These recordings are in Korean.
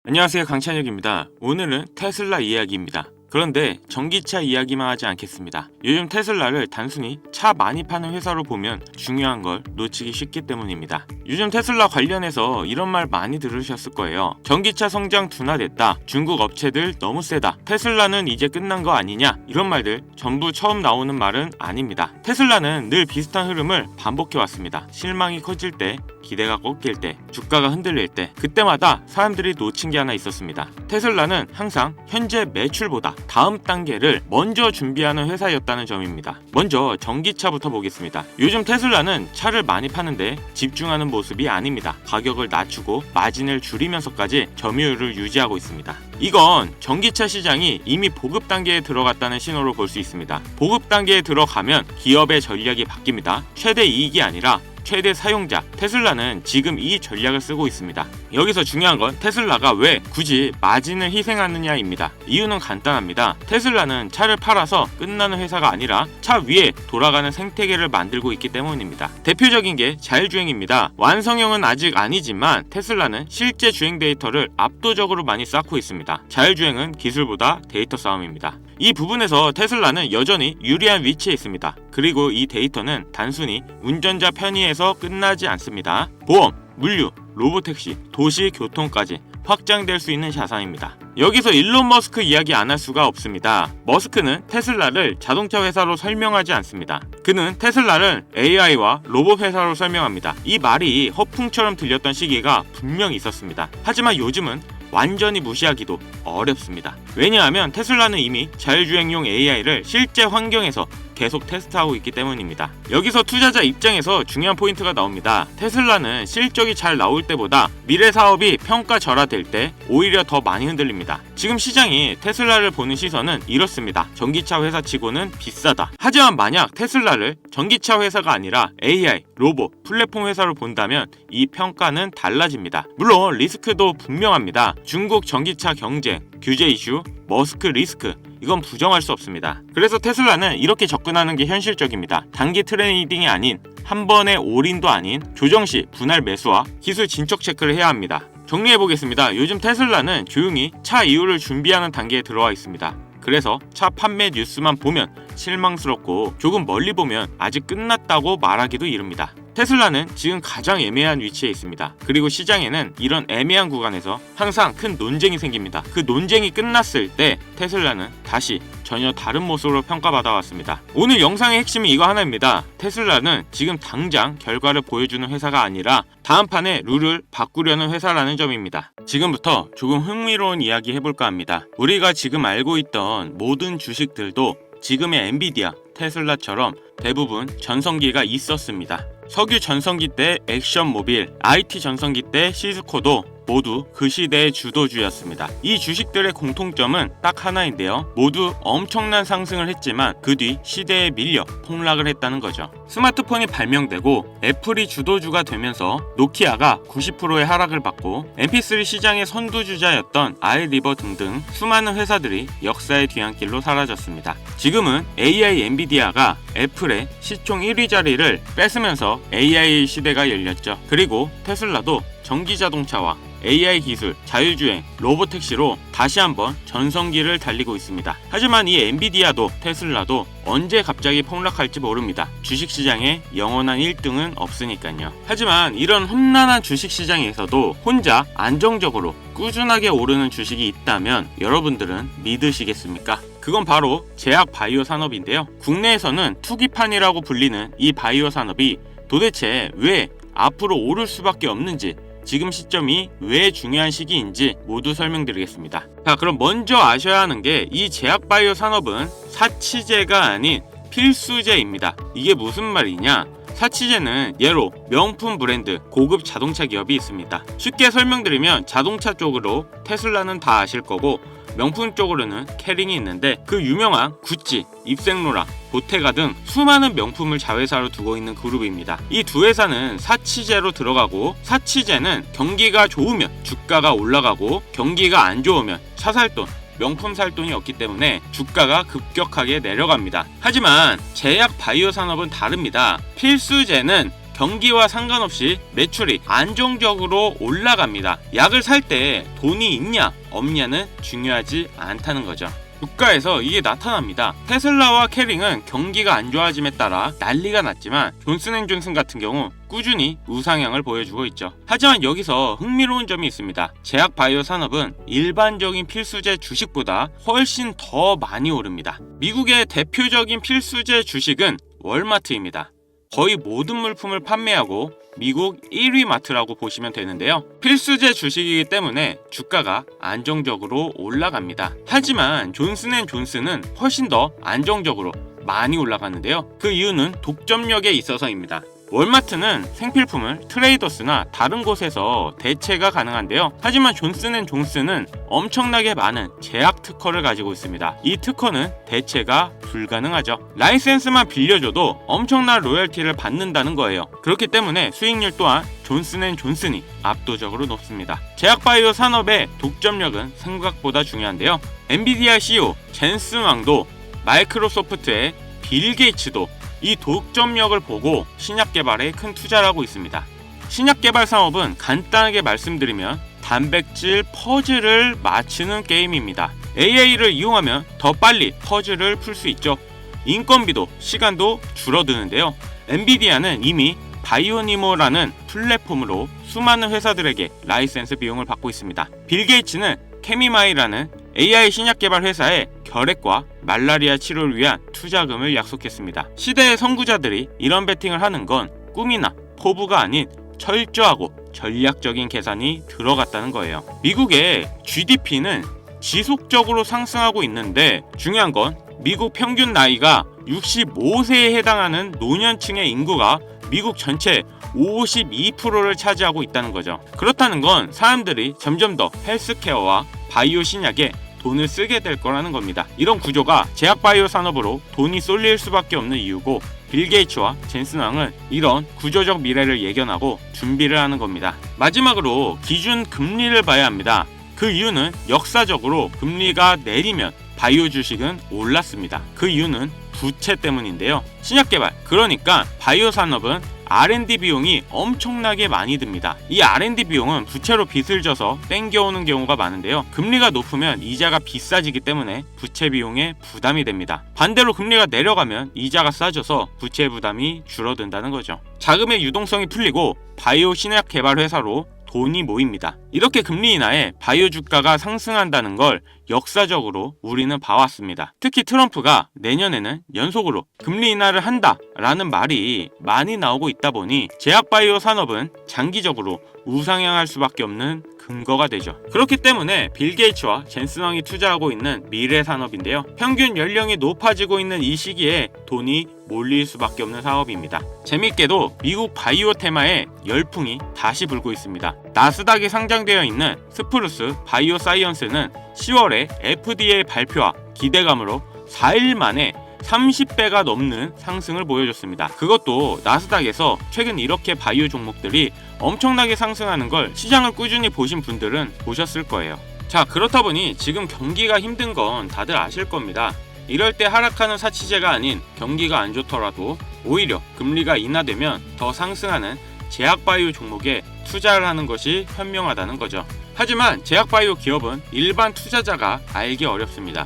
안녕하세요, 강찬혁입니다. 오늘은 테슬라 이야기입니다. 그런데 전기차 이야기만 하지 않겠습니다. 요즘 테슬라를 단순히 차 많이 파는 회사로 보면 중요한 걸 놓치기 쉽기 때문입니다. 요즘 테슬라 관련해서 이런 말 많이 들으셨을 거예요. 전기차 성장 둔화됐다. 중국 업체들 너무 세다. 테슬라는 이제 끝난 거 아니냐? 이런 말들 전부 처음 나오는 말은 아닙니다. 테슬라는 늘 비슷한 흐름을 반복해 왔습니다. 실망이 커질 때, 기대가 꺾일 때, 주가가 흔들릴 때, 그때마다 사람들이 놓친 게 하나 있었습니다. 테슬라는 항상 현재 매출보다 다음 단계를 먼저 준비하는 회사였다는 점입니다. 먼저 전기차부터 보겠습니다. 요즘 테슬라는 차를 많이 파는데 집중하는 모습이 아닙니다. 가격을 낮추고 마진을 줄이면서까지 점유율을 유지하고 있습니다. 이건 전기차 시장이 이미 보급 단계에 들어갔다는 신호로 볼 수 있습니다. 보급 단계에 들어가면 기업의 전략이 바뀝니다. 최대 이익이 아니라 최대 사용자, 테슬라는 지금 이 전략을 쓰고 있습니다. 여기서 중요한 건 테슬라가 왜 굳이 마진을 희생하느냐입니다. 이유는 간단합니다. 테슬라는 차를 팔아서 끝나는 회사가 아니라 차 위에 돌아가는 생태계를 만들고 있기 때문입니다. 대표적인 게 자율주행입니다. 완성형은 아직 아니지만 테슬라는 실제 주행 데이터를 압도적으로 많이 쌓고 있습니다. 자율주행은 기술보다 데이터 싸움입니다. 이 부분에서 테슬라는 여전히 유리한 위치에 있습니다. 그리고 이 데이터는 단순히 운전자 편의에서 끝나지 않습니다. 보험, 물류, 로보택시, 도시 교통까지 확장될 수 있는 자산입니다. 여기서 일론 머스크 이야기 안 할 수가 없습니다. 머스크는 테슬라를 자동차 회사로 설명하지 않습니다. 그는 테슬라를 AI와 로봇 회사로 설명합니다. 이 말이 허풍처럼 들렸던 시기가 분명히 있었습니다. 하지만 요즘은 완전히 무시하기도 어렵습니다. 왜냐하면 테슬라는 이미 자율주행용 AI를 실제 환경에서 계속 테스트하고 있기 때문입니다. 여기서 투자자 입장에서 중요한 포인트가 나옵니다. 테슬라는 실적이 잘 나올 때보다 미래 사업이 평가절하될 때 오히려 더 많이 흔들립니다. 지금 시장이 테슬라를 보는 시선은 이렇습니다. 전기차 회사치고는 비싸다. 하지만 만약 테슬라를 전기차 회사가 아니라 AI, 로봇, 플랫폼 회사로 본다면 이 평가는 달라집니다. 물론 리스크도 분명합니다. 중국 전기차 경쟁, 규제 이슈, 머스크 리스크, 이건 부정할 수 없습니다. 그래서 테슬라는 이렇게 접근하는 게 현실적입니다. 단기 트레이딩이 아닌, 한 번의 올인도 아닌 조정 시 분할 매수와 기술 진척 체크를 해야 합니다. 정리해보겠습니다. 요즘 테슬라는 조용히 차 이후를 준비하는 단계에 들어와 있습니다. 그래서 차 판매 뉴스만 보면 실망스럽고 조금 멀리 보면 아직 끝났다고 말하기도 이릅니다. 테슬라는 지금 가장 애매한 위치에 있습니다. 그리고 시장에는 이런 애매한 구간에서 항상 큰 논쟁이 생깁니다. 그 논쟁이 끝났을 때 테슬라는 다시 전혀 다른 모습으로 평가받아 왔습니다. 오늘 영상의 핵심이 이거 하나입니다. 테슬라는 지금 당장 결과를 보여주는 회사가 아니라 다음 판에 룰을 바꾸려는 회사라는 점입니다. 지금부터 조금 흥미로운 이야기 해볼까 합니다. 우리가 지금 알고 있던 모든 주식들도 지금의 엔비디아, 테슬라처럼 대부분 전성기가 있었습니다. 석유 전성기 때 액션모빌, IT 전성기 때 시스코도 모두 그 시대의 주도주였습니다. 이 주식들의 공통점은 딱 하나인데요. 모두 엄청난 상승을 했지만 그 뒤 시대에 밀려 폭락을 했다는 거죠. 스마트폰이 발명되고 애플이 주도주가 되면서 노키아가 90%의 하락을 받고 mp3 시장의 선두주자였던 아이리버 등등 수많은 회사들이 역사의 뒤안길로 사라졌습니다. 지금은 AI 엔비디아가 애플의 시총 1위 자리를 뺏으면서 AI 시대가 열렸죠. 그리고 테슬라도 전기자동차와 AI 기술, 자율주행, 로보택시로 다시 한번 전성기를 달리고 있습니다. 하지만 이 엔비디아도 테슬라도 언제 갑자기 폭락할지 모릅니다. 주식시장에 영원한 1등은 없으니까요. 하지만 이런 험난한 주식시장에서도 혼자 안정적으로 꾸준하게 오르는 주식이 있다면 여러분들은 믿으시겠습니까? 그건 바로 제약 바이오 산업인데요. 국내에서는 투기판이라고 불리는 이 바이오 산업이 도대체 왜 앞으로 오를 수밖에 없는지, 지금 시점이 왜 중요한 시기인지 모두 설명드리겠습니다. 자, 그럼 먼저 아셔야 하는 게 이 제약 바이오 산업은 사치제가 아닌 필수제입니다. 이게 무슨 말이냐? 사치제는 예로 명품 브랜드, 고급 자동차 기업이 있습니다. 쉽게 설명드리면 자동차 쪽으로 테슬라는 다 아실 거고, 명품 쪽으로는 캐링이 있는데 그 유명한 구찌, 입생로랑, 보테가 등 수많은 명품을 자회사로 두고 있는 그룹입니다. 이 두 회사는 사치제로 들어가고, 사치제는 경기가 좋으면 주가가 올라가고 경기가 안 좋으면 차 살 돈, 명품 살 돈이 없기 때문에 주가가 급격하게 내려갑니다. 하지만 제약 바이오 산업은 다릅니다. 필수제는 경기와 상관없이 매출이 안정적으로 올라갑니다. 약을 살 때 돈이 있냐 없냐는 중요하지 않다는 거죠. 주가에서 이게 나타납니다. 테슬라와 캐링은 경기가 안 좋아짐에 따라 난리가 났지만 존슨앤존슨 같은 경우 꾸준히 우상향을 보여주고 있죠. 하지만 여기서 흥미로운 점이 있습니다. 제약 바이오 산업은 일반적인 필수재 주식보다 훨씬 더 많이 오릅니다. 미국의 대표적인 필수재 주식은 월마트입니다. 거의 모든 물품을 판매하고 미국 1위 마트라고 보시면 되는데요. 필수재 주식이기 때문에 주가가 안정적으로 올라갑니다. 하지만 존슨앤존슨은 훨씬 더 안정적으로 많이 올라가는데요. 그 이유는 독점력에 있어서입니다. 월마트는 생필품을 트레이더스나 다른 곳에서 대체가 가능한데요. 하지만 존슨앤존슨은 엄청나게 많은 제약 특허를 가지고 있습니다. 이 특허는 대체가 불가능하죠. 라이센스만 빌려줘도 엄청난 로열티를 받는다는 거예요. 그렇기 때문에 수익률 또한 존슨앤존슨이 압도적으로 높습니다. 제약바이오 산업의 독점력은 생각보다 중요한데요. 엔비디아 CEO 젠슨 왕도 마이크로소프트의 빌 게이츠도 이 독점력을 보고 신약 개발에 큰 투자를 하고 있습니다. 신약 개발 산업은 간단하게 말씀드리면 단백질 퍼즐을 맞추는 게임입니다. AI를 이용하면 더 빨리 퍼즐을 풀 수 있죠. 인건비도 시간도 줄어드는데요. 엔비디아는 이미 바이오니모라는 플랫폼으로 수많은 회사들에게 라이센스 비용을 받고 있습니다. 빌 게이츠는 케미마이라는 AI 신약 개발 회사에 결핵과 말라리아 치료를 위한 투자금을 약속했습니다. 시대의 선구자들이 이런 베팅을 하는 건 꿈이나 포부가 아닌 철저하고 전략적인 계산이 들어갔다는 거예요. 미국의 GDP는 지속적으로 상승하고 있는데 중요한 건 미국 평균 나이가 65세에 해당하는 노년층의 인구가 미국 전체 52%를 차지하고 있다는 거죠. 그렇다는 건 사람들이 점점 더 헬스케어와 바이오 신약에 돈을 쓰게 될 거라는 겁니다. 이런 구조가 제약바이오 산업으로 돈이 쏠릴 수밖에 없는 이유고 빌 게이츠와 젠슨 왕은 이런 구조적 미래를 예견하고 준비를 하는 겁니다. 마지막으로 기준 금리를 봐야 합니다. 그 이유는 역사적으로 금리가 내리면 바이오 주식은 올랐습니다. 그 이유는 부채 때문인데요. 신약 개발, 그러니까 바이오 산업은 R&D 비용이 엄청나게 많이 듭니다. 이 R&D 비용은 부채로 빚을 져서 땡겨오는 경우가 많은데요. 금리가 높으면 이자가 비싸지기 때문에 부채 비용에 부담이 됩니다. 반대로 금리가 내려가면 이자가 싸져서 부채 부담이 줄어든다는 거죠. 자금의 유동성이 풀리고 바이오 신약 개발 회사로 돈이 모입니다. 이렇게 금리 인하에 바이오 주가가 상승한다는 걸 역사적으로 우리는 봐왔습니다. 특히 트럼프가 내년에는 연속으로 금리 인하를 한다라는 말이 많이 나오고 있다 보니 제약바이오 산업은 장기적으로 우상향할 수밖에 없는 근거가 되죠. 그렇기 때문에 빌 게이츠와 젠슨 왕이 투자하고 있는 미래 산업인데요. 평균 연령이 높아지고 있는 이 시기에 돈이 몰릴 수밖에 없는 사업입니다. 재밌게도 미국 바이오 테마에 열풍이 다시 불고 있습니다. 나스닥에 상장되어 있는 스프루스 바이오 사이언스는 10월에 FDA 발표와 기대감으로 4일 만에 30배가 넘는 상승을 보여줬습니다. 그것도 나스닥에서 최근 이렇게 바이오 종목들이 엄청나게 상승하는 걸 시장을 꾸준히 보신 분들은 보셨을 거예요. 자, 그렇다 보니 지금 경기가 힘든 건 다들 아실 겁니다. 이럴 때 하락하는 사치제가 아닌 경기가 안 좋더라도 오히려 금리가 인하되면 더 상승하는 제약바이오 종목에 투자를 하는 것이 현명하다는 거죠. 하지만 제약바이오 기업은 일반 투자자가 알기 어렵습니다.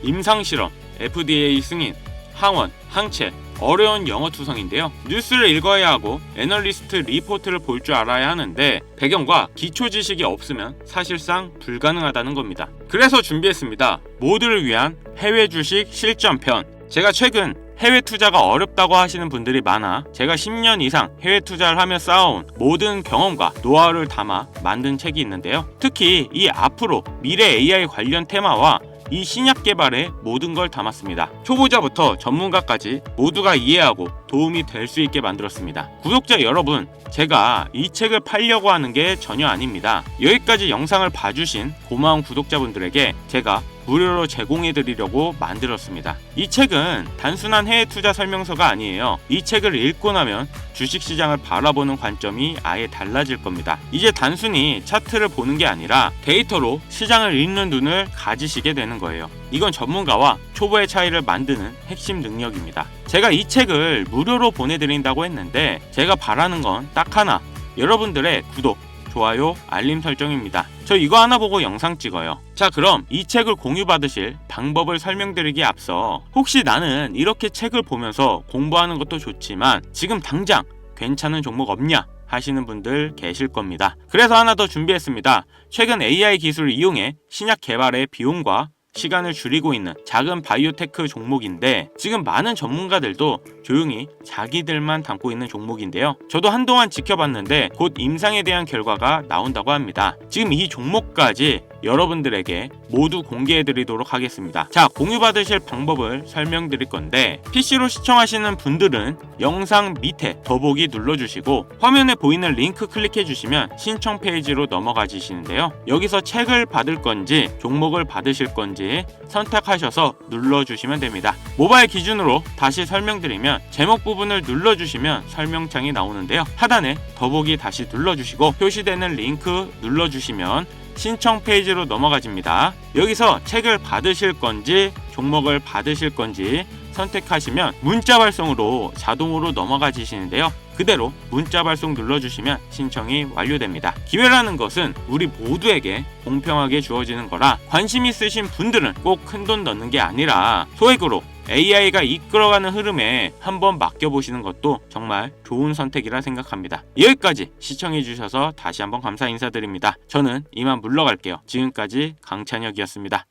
임상실험, FDA 승인, 항원, 항체, 어려운 영어 투성인데요. 뉴스를 읽어야 하고 애널리스트 리포트를 볼 줄 알아야 하는데 배경과 기초 지식이 없으면 사실상 불가능하다는 겁니다. 그래서 준비했습니다. 모두를 위한 해외 주식 실전편. 제가 최근 해외 투자가 어렵다고 하시는 분들이 많아 제가 10년 이상 해외 투자를 하며 쌓아온 모든 경험과 노하우를 담아 만든 책이 있는데요. 특히 이 앞으로 미래 AI 관련 테마와 이 신약 개발에 모든 걸 담았습니다. 초보자부터 전문가까지 모두가 이해하고 도움이 될 수 있게 만들었습니다. 구독자 여러분, 제가 이 책을 팔려고 하는 게 전혀 아닙니다. 여기까지 영상을 봐주신 고마운 구독자분들에게 제가 무료로 제공해 드리려고 만들었습니다. 이 책은 단순한 해외 투자 설명서가 아니에요. 이 책을 읽고 나면 주식시장을 바라보는 관점이 아예 달라질 겁니다. 이제 단순히 차트를 보는 게 아니라 데이터로 시장을 읽는 눈을 가지시게 되는 거예요. 이건 전문가와 초보의 차이를 만드는 핵심 능력입니다. 제가 이 책을 무료로 보내드린다고 했는데 제가 바라는 건 딱 하나, 여러분들의 구독, 좋아요, 알림 설정입니다. 저 이거 하나 보고 영상 찍어요. 자, 그럼 이 책을 공유받으실 방법을 설명드리기에 앞서 혹시 나는 이렇게 책을 보면서 공부하는 것도 좋지만 지금 당장 괜찮은 종목 없냐 하시는 분들 계실 겁니다. 그래서 하나 더 준비했습니다. 최근 AI 기술을 이용해 신약 개발의 비용과 시간을 줄이고 있는 작은 바이오테크 종목인데 지금 많은 전문가들도 조용히 자기들만 담고 있는 종목인데요. 저도 한동안 지켜봤는데 곧 임상에 대한 결과가 나온다고 합니다. 지금 이 종목까지 여러분들에게 모두 공개해드리도록 하겠습니다. 자, 공유받으실 방법을 설명드릴 건데 PC로 시청하시는 분들은 영상 밑에 더보기 눌러주시고 화면에 보이는 링크 클릭해주시면 신청 페이지로 넘어가시는데요. 여기서 책을 받을 건지 종목을 받으실 건지 선택하셔서 눌러주시면 됩니다. 모바일 기준으로 다시 설명드리면 제목 부분을 눌러주시면 설명창이 나오는데요. 하단에 더보기 다시 눌러주시고 표시되는 링크 눌러주시면 신청 페이지로 넘어가집니다. 여기서 책을 받으실 건지 종목을 받으실 건지 선택하시면 문자 발송으로 자동으로 넘어가지시는데요. 그대로 문자 발송 눌러주시면 신청이 완료됩니다. 기회라는 것은 우리 모두에게 공평하게 주어지는 거라 관심 있으신 분들은 꼭 큰돈 넣는 게 아니라 소액으로 AI가 이끌어가는 흐름에 한번 맡겨보시는 것도 정말 좋은 선택이라 생각합니다. 여기까지 시청해주셔서 다시 한번 감사 인사드립니다. 저는 이만 물러갈게요. 지금까지 강찬혁이었습니다.